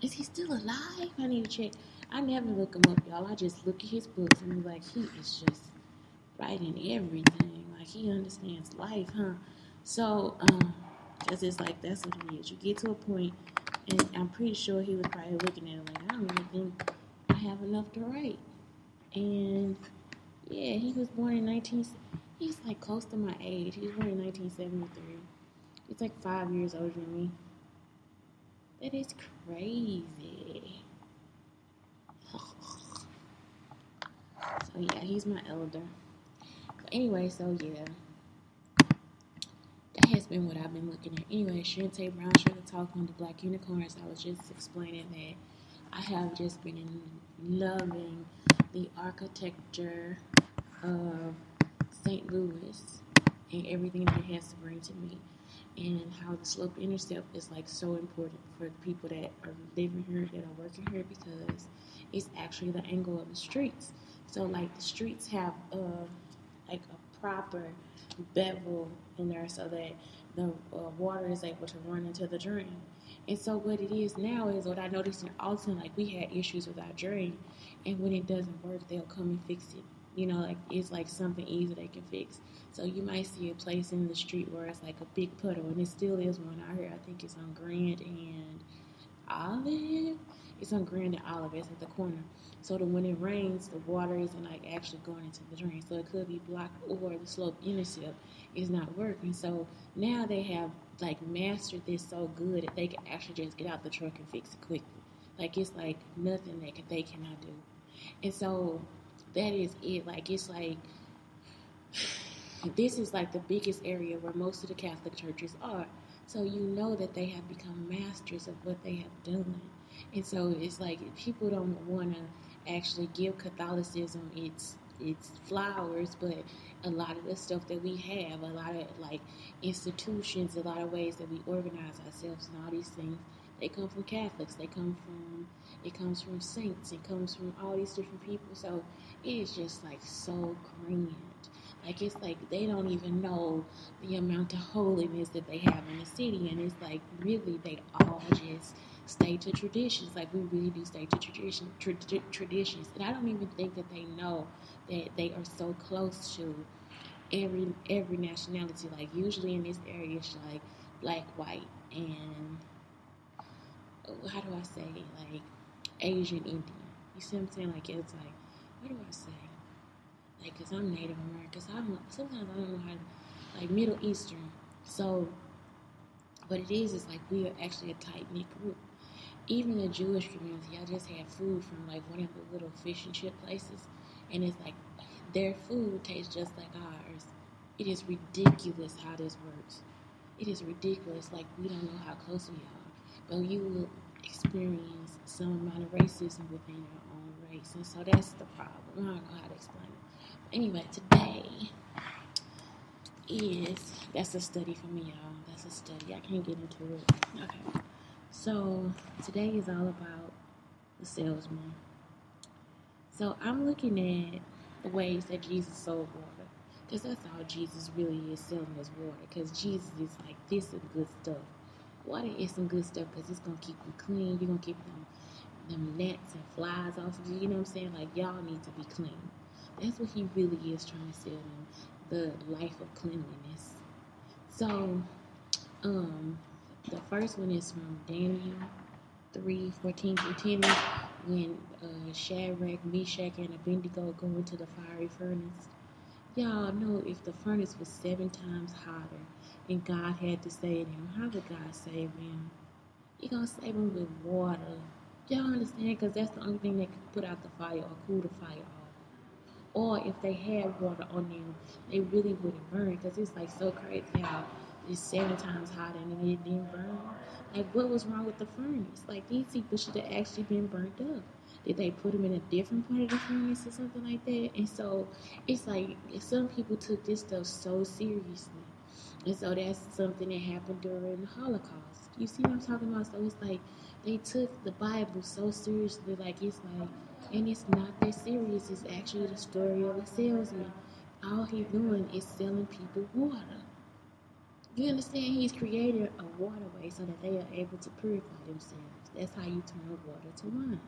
Is he still alive? I need to check. I never look him up, y'all. I just look at his books and be like, he is just writing everything. Like, he understands life, huh? So, because it's like, that's what it is. You get to a point, and I'm pretty sure he was probably looking at it like, I don't even think I have enough to write. And, yeah, he was born in 19... He's, like, close to my age. He was born in 1973. He's, like, 5 years older than me. That is crazy. So, yeah, he's my elder. But anyway, so, yeah. That has been what I've been looking at. Anyway, Shantae Brown Sugar Talk on the Black Unicorns. I was just explaining that I have just been loving the architecture of St. Louis and everything that it has to bring to me, and how the slope intercept is like so important for the people that are living here, that are working here, because it's actually the angle of the streets. So like the streets have like a proper bevel in there so that the water is able to run into the drain. And so what it is now is what I noticed in Alton, like we had issues with our drain, and when it doesn't work, they'll come and fix it. You know, like it's like something easy they can fix. So you might see a place in the street where it's like a big puddle, and it still is one out here. I think it's on Grand and Olive. It's on Grand and Olive. It's at the corner. So that when it rains, the water isn't like actually going into the drain. So it could be blocked, or the slope intercept is not working. So now they have like mastered this so good that they can actually just get out the truck and fix it quickly. Like it's like nothing that they cannot do. And so that is it. Like it's like this is like the biggest area where most of the Catholic churches are. So you know that they have become masters of what they have done. And so it's like people don't want to actually give Catholicism its flowers, but a lot of the stuff that we have, a lot of like institutions, a lot of ways that we organize ourselves and all these things, they come from Catholics. It comes from saints. It comes from all these different people. So it is just like so grand. Like it's like they don't even know the amount of holiness that they have in the city, and it's like really they all just stay to traditions. Like we really do stay to traditions, and I don't even think that they know that they are so close to every nationality. Like usually in this area, it's like black, white, and how do I say like Asian Indian. You see what I'm saying? Like it's like what do I say? Like, cause I'm Native American, so sometimes I don't know how to, like Middle Eastern. So what it is like we are actually a tight knit group. Even the Jewish community, I just had food from like one of the little fish and chip places, and it's like their food tastes just like ours. It is ridiculous how this works. It is ridiculous. Like we don't know how close we are, but you will experience some amount of racism within your own race, and so that's the problem. I don't know how to explain it. Anyway, today that's a study for me, y'all. That's a study. I can't get into it. Okay. So today is all about the salesman. So I'm looking at the ways that Jesus sold water. Because that's all Jesus really is selling is water. Because Jesus is like, this is good stuff. Water is some good stuff because it's going to keep you clean. You're going to keep them gnats and flies off of you. You know what I'm saying? Like, y'all need to be clean. That's what he really is trying to sell them. The life of cleanliness. So, the first one is from Daniel 3:14-20, when Shadrach, Meshach, and Abednego go into the fiery furnace. Y'all know if the furnace was 7 times hotter and God had to save them, how would God save them? He gonna save them with water. Y'all understand? Because that's the only thing that can put out the fire or cool the fire off. Or if they had water on them, they really wouldn't burn. Because it's like so crazy how it's 7 times hotter and it didn't burn. Like, what was wrong with the furnace? Like, these people should have actually been burnt up. Did they put them in a different part of the furnace or something like that? And so it's like some people took this stuff so seriously. And so that's something that happened during the Holocaust. You see what I'm talking about? So it's like they took the Bible so seriously, like it's like, and it's not that serious. It's actually the story of a salesman. All he's doing is selling people water. You understand? He's created a waterway so that they are able to purify themselves. That's how you turn water to wine.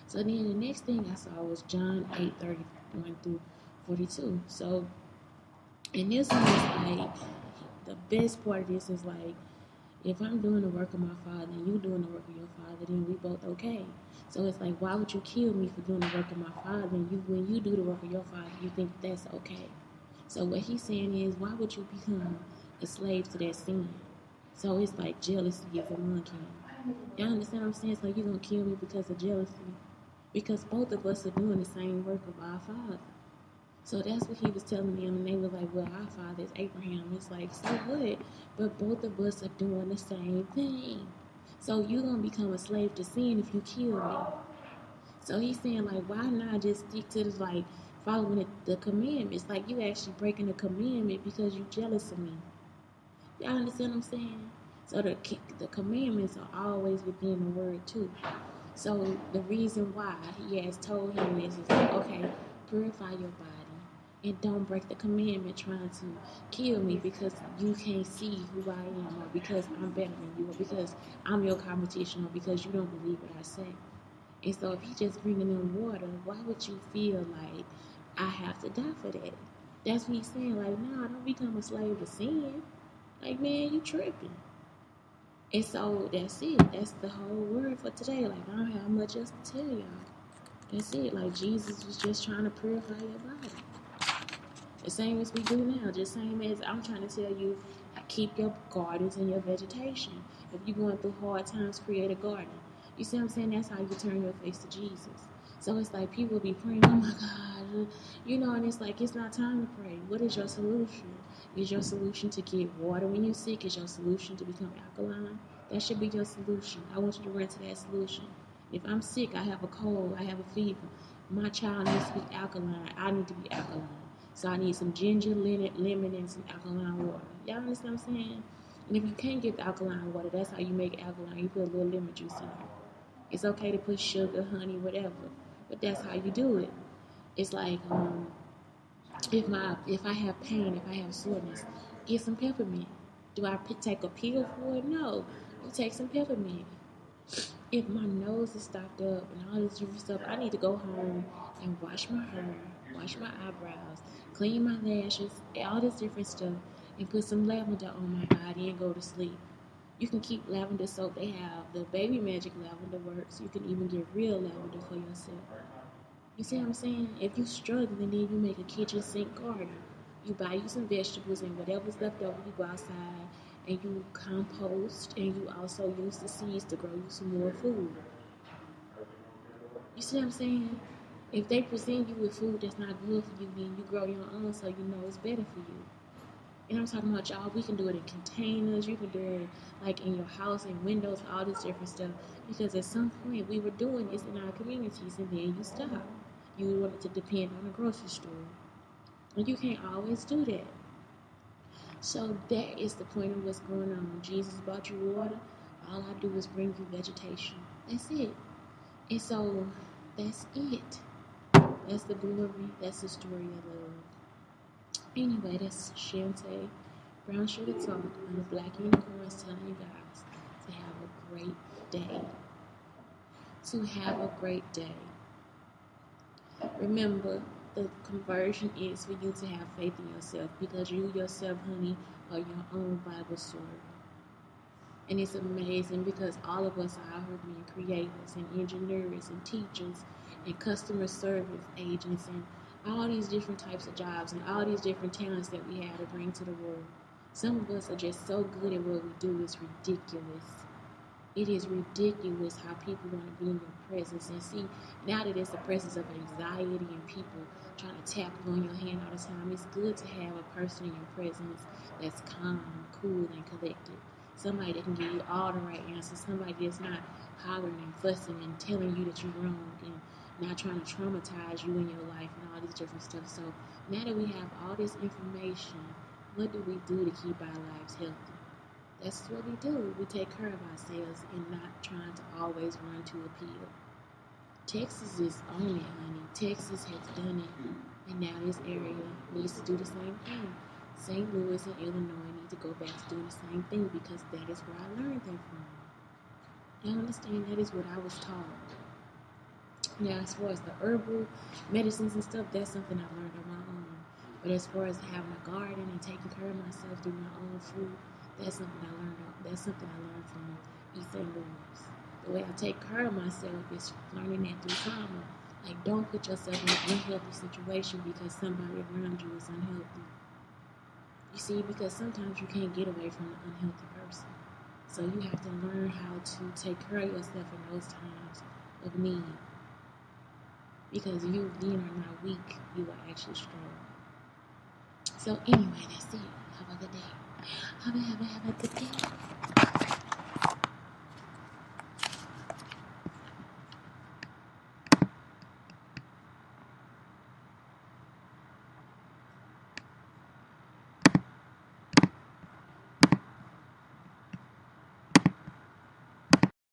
So then the next thing I saw was John 8:31 through 42. So, and this one is like, the best part of this is like, if I'm doing the work of my Father and you doing the work of your Father, then we both okay. So it's like, why would you kill me for doing the work of my Father, and when you do the work of your Father, you think that's okay? So what he's saying is, why would you become a slave to that sin? So it's like jealousy is a monkey. Y'all understand what I'm saying? It's like, you're going to kill me because of jealousy. Because both of us are doing the same work of our Father. So that's what he was telling them, and they were like, well, our father is Abraham. It's like, so what? But both of us are doing the same thing. So you're going to become a slave to sin if you kill me. So he's saying, like, why not just stick to this, like, following the commandments? Like, you actually breaking the commandment because you're jealous of me. Y'all understand what I'm saying? So the commandments are always within the word, too. So the reason why he has told him this is like, okay, purify your body. And don't break the commandment trying to kill me because you can't see who I am, or because I'm better than you, or because I'm your competition, or because you don't believe what I say. And so if he just bringing in water, why would you feel like I have to die for that? That's what he's saying. Like, nah, don't become a slave to sin. Like, man, you tripping. And so that's it. That's the whole word for today. Like, I don't have much else to tell y'all. That's it. Like, Jesus was just trying to purify your body. The same as we do now, just same as I'm trying to tell you, keep your gardens and your vegetation. If you're going through hard times, create a garden. You see what I'm saying? That's how you turn your face to Jesus. So it's like people be praying, oh my God, and it's like, it's not time to pray. What is your solution? Is your solution to get water when you're sick? Is your solution to become alkaline? That should be your solution. I want you to run to that solution. If I'm sick, I have a cold, I have a fever, my child needs to be alkaline, I need to be alkaline. So I need some ginger, lemon, and some alkaline water. Y'all understand what I'm saying? And if you can't get the alkaline water, that's how you make it alkaline. You put a little lemon juice in it. It's okay to put sugar, honey, whatever, but that's how you do it. It's like if I have pain, if I have soreness, get some peppermint. Do I take a pill for it? No. You take some peppermint. If my nose is stopped up and all this different stuff, I need to go home and wash my hair, wash my eyebrows, clean my lashes, all this different stuff, and put some lavender on my body and go to sleep. You can keep lavender soap. They have the Baby Magic lavender works. You can even get real lavender for yourself. You see what I'm saying? If you're struggling, then you make a kitchen sink garden. You buy you some vegetables and whatever's left over, you go outside and you compost, and you also use the seeds to grow you some more food. You see what I'm saying? If they present you with food that's not good for you, then you grow your own so you know it's better for you. And I'm talking about, y'all, we can do it in containers. You can do it like in your house, in windows, all this different stuff. Because at some point we were doing this in our communities, and then you stopped. You wanted to depend on a grocery store. And you can't always do that. So that is the point of what's going on. Jesus brought you water. All I do is bring you vegetation. That's it. And so that's it. That's the glory. That's the story of love. Anyway, that's Shantae Brown Sugar Talk on the Black Unicorns, telling you guys to have a great day. To have a great day. Remember, the conversion is for you to have faith in yourself, because you yourself, honey, are your own Bible story. And it's amazing because all of us are out here being creators and engineers and teachers and customer service agents and all these different types of jobs and all these different talents that we have to bring to the world. Some of us are just so good at what we do, it's ridiculous. It is ridiculous how people want to be in your presence. And see, now that it's the presence of anxiety and people trying to tap you on your hand all the time, it's good to have a person in your presence that's calm, cool, and collected. Somebody that can give you all the right answers. Somebody that's not hollering and fussing and telling you that you're wrong and not trying to traumatize you in your life and all these different stuff. So now that we have all this information, what do we do to keep our lives healthy? That's what we do. We take care of ourselves and not trying to always run to appeal. Texas is on it, honey. Texas has done it. And now this area needs to do the same thing. St. Louis and Illinois need to go back to doing the same thing, because that is where I learned that from. I understand that is what I was taught. Now, as far as the herbal medicines and stuff, that's something I learned on my own. But as far as having a garden and taking care of myself through my own food, that's something I learned. That's something I learned from Ethan Lewis. The way I take care of myself is learning that through trauma. Like, don't put yourself in an unhealthy situation because somebody around you is unhealthy. You see, because sometimes you can't get away from an unhealthy person. So you have to learn how to take care of yourself in those times of need. Because you then are not weak, you are actually strong. So anyway, that's it. Have a good day. Have a good day.